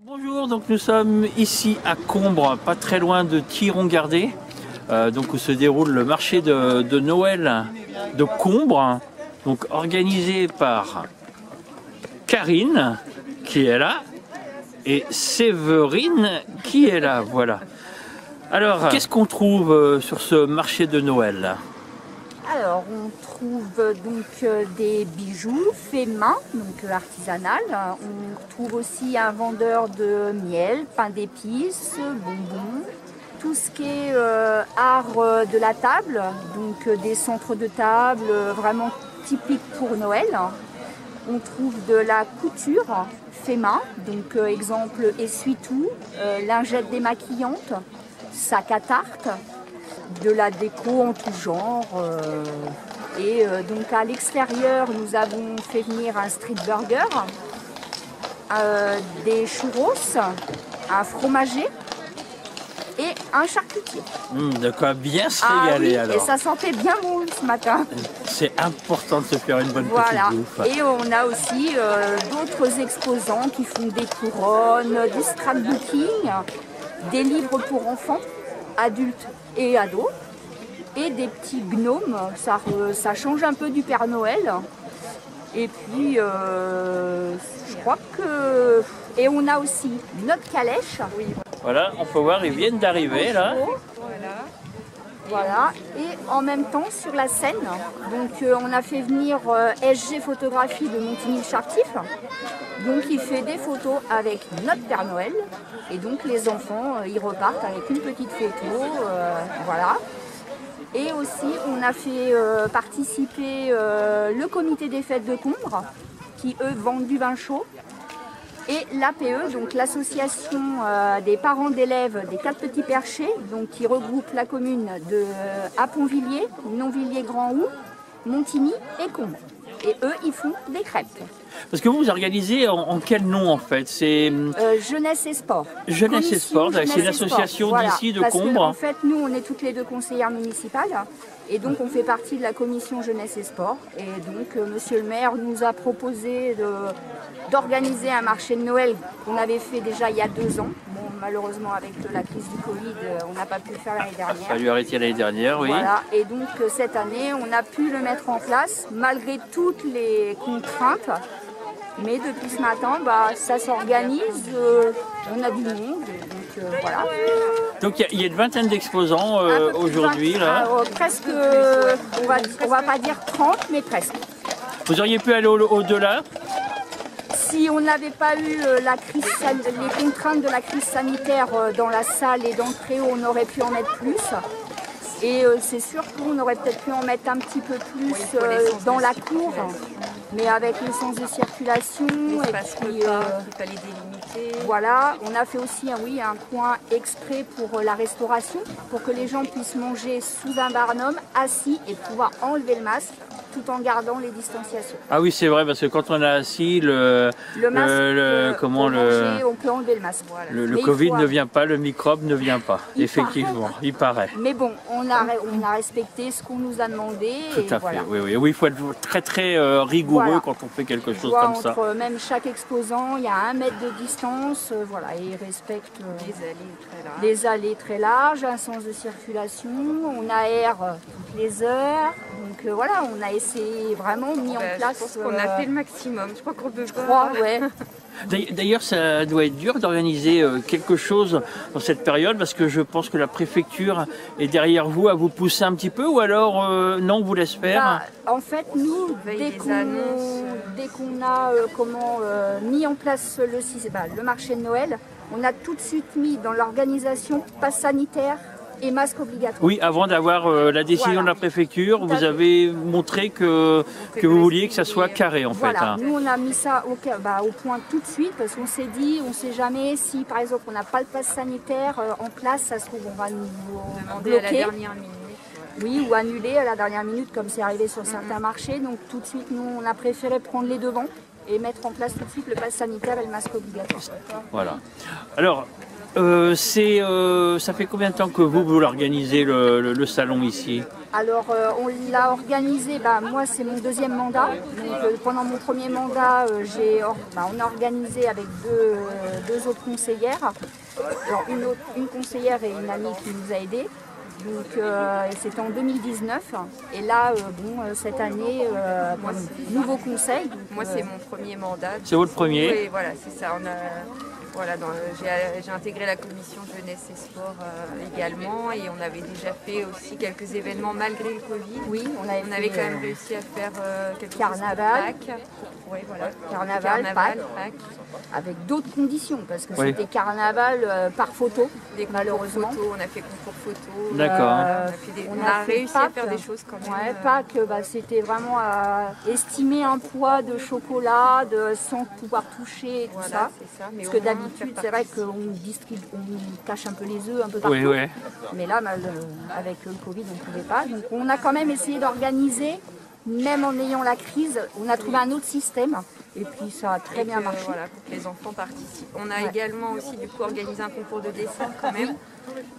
Bonjour, donc nous sommes ici à Combre, pas très loin de Thiron-Gardé, donc où se déroule le marché de Noël de Combre, donc organisé par Karine qui est là et Séverine qui est là, voilà. Alors, qu'est-ce qu'on trouve sur ce marché de Noël? Alors, on trouve donc des bijoux faits main, donc artisanal. On trouve aussi un vendeur de miel, pain d'épices, bonbons. Tout ce qui est art de la table, donc des centres de table vraiment typiques pour Noël. On trouve de la couture fait main, donc exemple essuie-tout, lingettes démaquillantes, sac à tarte, de la déco en tout genre. Et donc à l'extérieur, nous avons fait venir un street burger, des churros, un fromager et un charcutier. De quoi bien se régaler, oui, alors. Et ça sentait bien bon ce matin. C'est important de se faire une bonne Voilà. petite bouffe. Et on a aussi d'autres exposants qui font des couronnes, du scrapbooking, des livres pour enfants, adultes et ados, et des petits gnomes. Ça change un peu du Père Noël. Et puis, je crois que... Et on a aussi notre calèche. Oui. Voilà, on peut voir, ils viennent d'arriver là. Voilà, et en même temps sur la scène, donc on a fait venir SG Photographie de Montigny-le-Chartif. Donc il fait des photos avec notre Père Noël. Et donc les enfants, ils repartent avec une petite photo, voilà. Et aussi on a fait participer le comité des fêtes de Combre, qui eux vendent du vin chaud. Et l'APE, donc l'association des parents d'élèves des 4 petits perchés, donc qui regroupe la commune de Aponvilliers, Nonvilliers-Grand-Houx, Montigny et Combre. Et eux, ils font des crêpes. Parce que vous organisez en quel nom en fait? C'est Jeunesse et Sport. Jeunesse et Sport, c'est une association d'ici de Combre. En fait, nous, on est toutes les deux conseillères municipales. Et donc, on fait partie de la commission Jeunesse et Sport. Et donc, monsieur le maire nous a proposé d'organiser un marché de Noël qu'on avait fait déjà il y a 2 ans. Bon, malheureusement, avec la crise du Covid, on n'a pas pu le faire l'année dernière. Ça a dû arrêter l'année dernière, oui. Voilà. Et donc, cette année, on a pu le mettre en place, malgré toutes les contraintes. Mais depuis ce matin, ça s'organise, on a du monde, donc voilà. Donc il y a une vingtaine d'exposants aujourd'hui là. Presque, on va pas dire 30, mais presque. Vous auriez pu aller au-delà? Si on n'avait pas eu les contraintes de la crise sanitaire dans la salle et dans le préau, on aurait pu en mettre plus. Et c'est sûr qu'on aurait peut-être pu en mettre un petit peu plus dans la cour, mais avec le sens de circulation et puis fallait délimiter. Voilà, on a fait aussi un coin exprès pour la restauration, pour que les gens puissent manger sous un barnum, assis et pouvoir enlever le masque tout en gardant les distanciations. Ah oui, c'est vrai, parce que quand on est assis, on peut enlever le masque. Voilà. Le Covid ne vient pas, le microbe ne vient pas, effectivement, il paraît. Mais bon, on a respecté ce qu'on nous a demandé. Tout à fait, oui, il faut être très très rigoureux quand on fait quelque chose comme ça. Même chaque exposant, il y a 1 mètre de distance, voilà, et ils respectent les allées très larges, un sens de circulation, on aère toutes les heures, donc voilà, on a essayé vraiment mis en place. Je pense qu'on a fait le maximum, je crois qu'on peut ouais. D'ailleurs, ça doit être dur d'organiser quelque chose dans cette période parce que je pense que la préfecture est derrière vous à vous pousser un petit peu ou alors non, vous laisse faire. En fait, nous, dès qu'on a mis en place le marché de Noël, on a tout de suite mis dans l'organisation pass sanitaire et masque obligatoire. Oui, avant d'avoir la décision de la préfecture, vous avez montré que vous vouliez que ça soit carré en fait. Nous on a mis ça au point tout de suite parce qu'on s'est dit, on ne sait jamais si par exemple on n'a pas le pass sanitaire en place, ça se trouve on va nous bloquer. À la dernière minute. Oui, ou annuler à la dernière minute comme c'est arrivé sur certains marchés. Donc tout de suite, nous on a préféré prendre les devants et mettre en place tout de suite le pass sanitaire et le masque obligatoire. Voilà. Alors, ça fait combien de temps que vous l'organisez le salon ici ? Alors, on l'a organisé, moi c'est mon deuxième mandat. Donc, pendant mon premier mandat, on a organisé avec deux autres conseillères. Alors, une conseillère et une amie qui nous a aidés. Donc c'était en 2019. Et là, cette année, nouveau conseil. Moi c'est mon premier mandat. C'est votre premier? Oui, voilà, c'est ça. J'ai intégré la commission jeunesse et sport également, et on avait déjà fait aussi quelques événements malgré le Covid. Oui, on avait quand même réussi à faire quelques carnaval. Oui, voilà. Carnaval, Pâques. Avec d'autres conditions, parce que c'était carnaval par photo, malheureusement. On a fait concours photo. D'accord. On a réussi à faire des choses quand même. Ouais, Pâques, c'était vraiment estimer un poids de chocolat sans pouvoir toucher et tout ça. C'est ça. Mais parce que d'habitude, c'est vrai qu'on cache un peu les œufs un peu partout. Oui, oui. Mais là, avec le Covid, on ne pouvait pas. Donc on a quand même essayé d'organiser. Même en ayant la crise, on a trouvé un autre système et puis ça a très bien marché. Voilà, pour que les enfants participent. On a également aussi du coup organisé un concours de dessin quand même,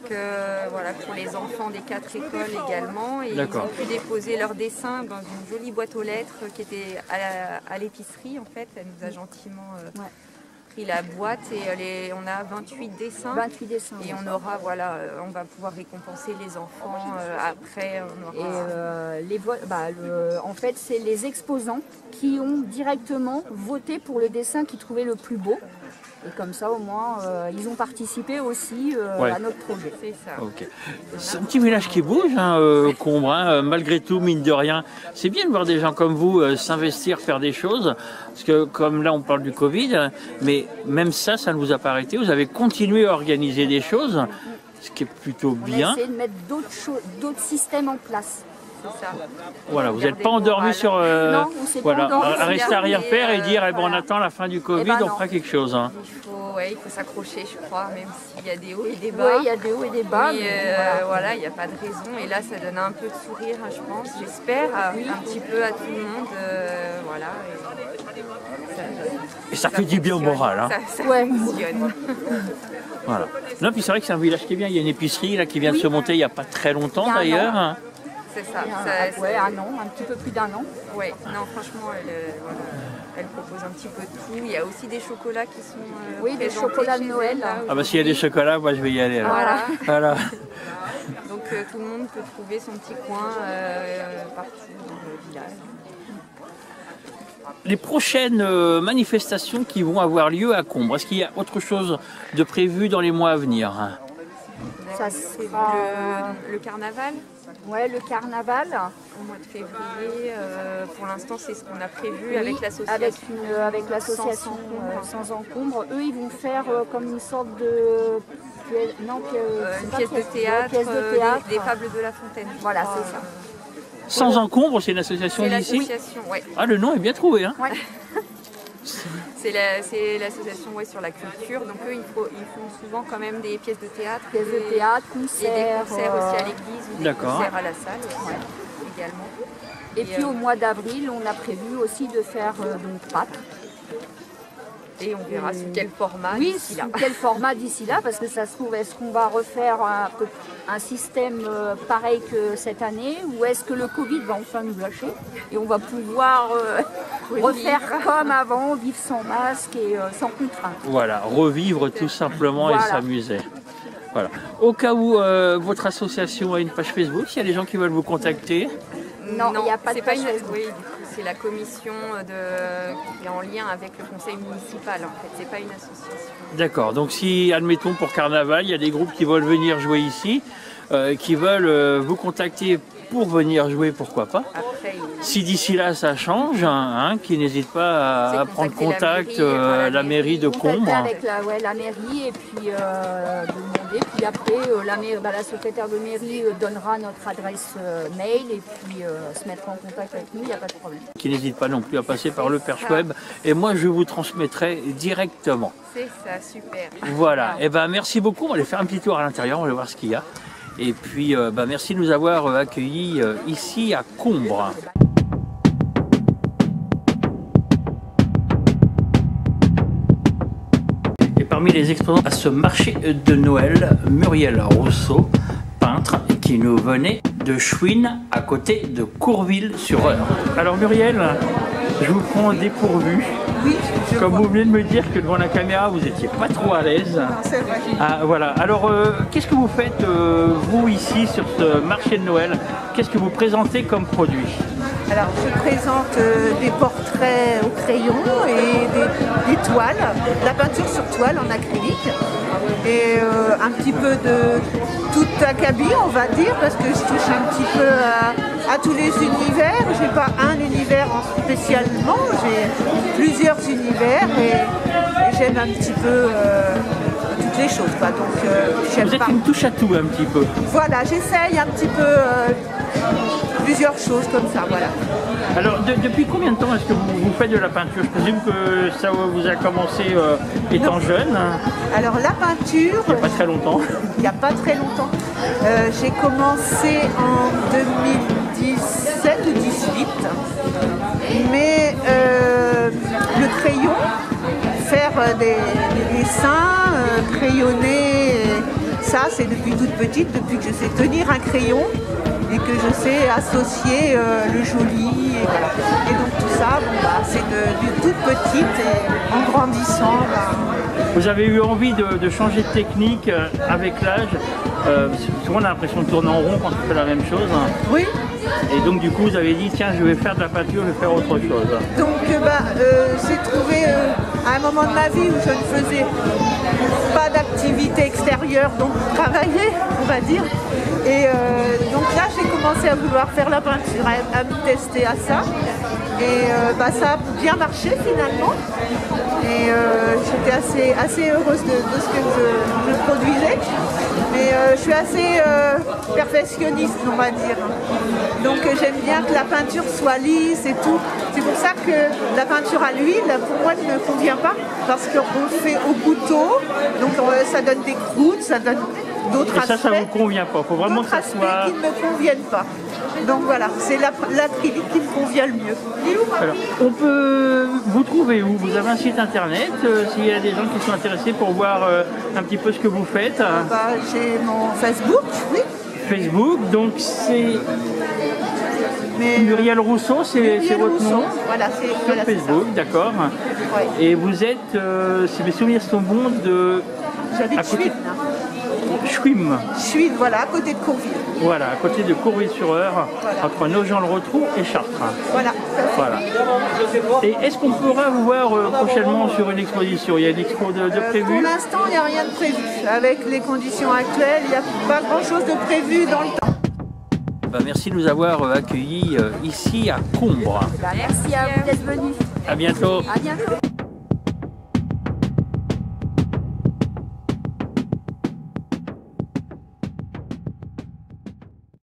pour les enfants des 4 écoles également. Et ils ont pu déposer leurs dessins dans une jolie boîte aux lettres qui était à l'épicerie en fait. Elle nous a gentiment pris la boîte et on a 28 dessins. 28 dessins. Et on aura, on va pouvoir récompenser les enfants après. En fait, c'est les exposants qui ont directement voté pour le dessin qu'ils trouvaient le plus beau. Et comme ça, au moins, ils ont participé aussi à notre projet. C'est ça. Okay. C'est un petit village qui bouge, Combre, malgré tout, mine de rien. C'est bien de voir des gens comme vous s'investir, faire des choses. Parce que comme là, on parle du Covid, mais même ça ne vous a pas arrêté. Vous avez continué à organiser des choses, ce qui est plutôt bien. On a essayé de mettre d'autres systèmes en place. C'est ça. Voilà, vous n'êtes pas endormi sur... non, on s'est pas endormi. À rester arrière-père et dire, on attend la fin du Covid, on fera quelque chose. Hein. Il faut s'accrocher, je crois, même s'il y a des hauts et des bas. Oui, il y a des hauts et des bas. Mais il n'y a pas de raison. Et là, ça donne un peu de sourire, je pense, j'espère, un petit peu à tout le monde. Et ça fait du bien au moral. Hein. Ça fonctionne. Voilà. Non, puis c'est vrai que c'est un village qui est bien. Il y a une épicerie là, qui vient de se monter il n'y a pas très longtemps d'ailleurs. C'est ça. Un an, un petit peu plus d'1 an. Oui, non, franchement, elle propose un petit peu de tout. Il y a aussi des chocolats qui sont des chocolats de Noël. S'il y a des chocolats, moi je vais y aller. Voilà. Donc tout le monde peut trouver son petit coin partout dans le village. Les prochaines manifestations qui vont avoir lieu à Combre, est-ce qu'il y a autre chose de prévu dans les mois à venir? Ça sera le carnaval. Ouais, le carnaval. Au mois de février, pour l'instant, c'est ce qu'on a prévu avec l'association. Avec l'association Sans Encombre. Eux, ils vont faire comme une sorte de... une pièce de théâtre, des Fables de La Fontaine. Voilà, c'est ça. Sans Encombre, c'est une association d'ici? C'est l'association, oui. Ah, le nom est bien trouvé, hein. Ouais. C'est l'association sur la culture, donc eux ils font souvent quand même des pièces de théâtre, concerts, et des concerts aussi à l'église ou des concerts à la salle également. Et puis au mois d'avril, on a prévu aussi de faire Pâques. Et on verra sous quel format d'ici là. Quel format d'ici là, parce que ça se trouve, est-ce qu'on va refaire un système pareil que cette année, ou est-ce que le Covid va enfin nous lâcher et on va pouvoir refaire comme avant, vivre sans masque et sans contrainte. Voilà, revivre tout simplement et s'amuser. Voilà. Au cas où votre association a une page Facebook, s'il y a des gens qui veulent vous contacter. Non, il n'y a pas de page Facebook. Oui, c'est la commission qui est en lien avec le conseil municipal, en fait, c'est pas une association. D'accord, donc si, admettons pour Carnaval, il y a des groupes qui veulent venir jouer ici, qui veulent vous contacter pour venir jouer, pourquoi pas. Après, si d'ici là ça change, qu'ils n'hésitent pas à prendre contact la mairie de Combre. Avec la mairie et puis demander. Puis après, la secrétaire de mairie donnera notre adresse mail et puis se mettra en contact avec nous, il n'y a pas de problème. Qui n'hésite pas non plus à passer par le Perche Web et moi je vous transmettrai directement. C'est ça, super. Voilà, et merci beaucoup, on va aller faire un petit tour à l'intérieur, on va voir ce qu'il y a. Et puis merci de nous avoir accueillis ici à Combre. Et parmi les exposants à ce marché de Noël, Muriel Rousseau, peintre, qui nous venait de Chouine, à côté de Courville-sur-Eure. Alors Muriel, je vous prends au dépourvu. Oui, comme vous venez de me dire que devant la caméra, vous n'étiez pas trop à l'aise. Non, c'est vrai. Ah, voilà. Alors, qu'est-ce que vous faites, vous, ici, sur ce marché de Noël? Qu'est-ce que vous présentez comme produit? Alors, je présente des portraits au crayon et des toiles, de la peinture sur toile en acrylique et un petit peu de tout acabit, on va dire, parce que je touche un petit peu à tous les univers. Je n'ai pas un univers spécialement, j'ai plusieurs univers et j'aime un petit peu toutes les choses. Quoi. Donc, vous êtes une touche à tout un petit peu. Voilà, j'essaye un petit peu plusieurs choses comme ça, voilà. Alors, depuis combien de temps est-ce que vous faites de la peinture? Je présume que ça vous a commencé étant jeune. Alors, la peinture... Il n'y a pas très longtemps. Il n'y a pas très longtemps. J'ai commencé en 2017 ou 2018. Mais le crayon, faire des dessins, crayonner, ça c'est depuis toute petite, depuis que je sais tenir un crayon et que je sais associer le joli. Et, voilà. Et donc tout ça, bon, bah, c'est de toute petite et en grandissant. Bah... Vous avez eu envie de changer de technique avec l'âge. Souvent on a l'impression de tourner en rond quand on fait la même chose. Oui. Et donc du coup vous avez dit tiens je vais faire de la peinture, je vais faire autre chose. Donc j'ai trouvé à un moment de ma vie où je ne faisais pas d'activité extérieure, donc travailler on va dire. Et donc là j'ai commencé à vouloir faire la peinture, à me tester à ça. Et ça a bien marché finalement. Et j'étais assez heureuse de ce que je produisais. Mais je suis assez perfectionniste, on va dire. Donc j'aime bien que la peinture soit lisse et tout. C'est pour ça que la peinture à l'huile, pour moi, ne me convient pas. Parce qu'on le fait au couteau, donc ça donne des croûtes, ça donne d'autres aspects. Et ça vous convient pas. Il faut vraiment que ça soit... qui ne me conviennent pas. Donc voilà, c'est l'acrylique qui me convient le mieux. Alors, on peut vous trouver où? Vous avez un site internet, s'il y a des gens qui sont intéressés pour voir un petit peu ce que vous faites. J'ai mon Facebook, oui. Facebook, donc c'est Muriel Rousseau, c'est votre nom? Voilà, sur Facebook, d'accord. Ouais. Et vous êtes, si mes souvenirs sont bons, de... J'habite Chouine. Chouine, voilà, à côté de Courville. Voilà, à côté de Courville-sur-Eure, voilà. Entre Nogent-le-Rotrou et Chartres. Voilà. Et est-ce qu'on pourra vous voir prochainement sur une exposition? Il y a une expo de prévu? Pour l'instant, il n'y a rien de prévu. Avec les conditions actuelles, il n'y a pas grand-chose de prévu dans le temps. Merci de nous avoir accueillis ici à Combre. Merci à vous d'être venus. À bientôt. À bientôt.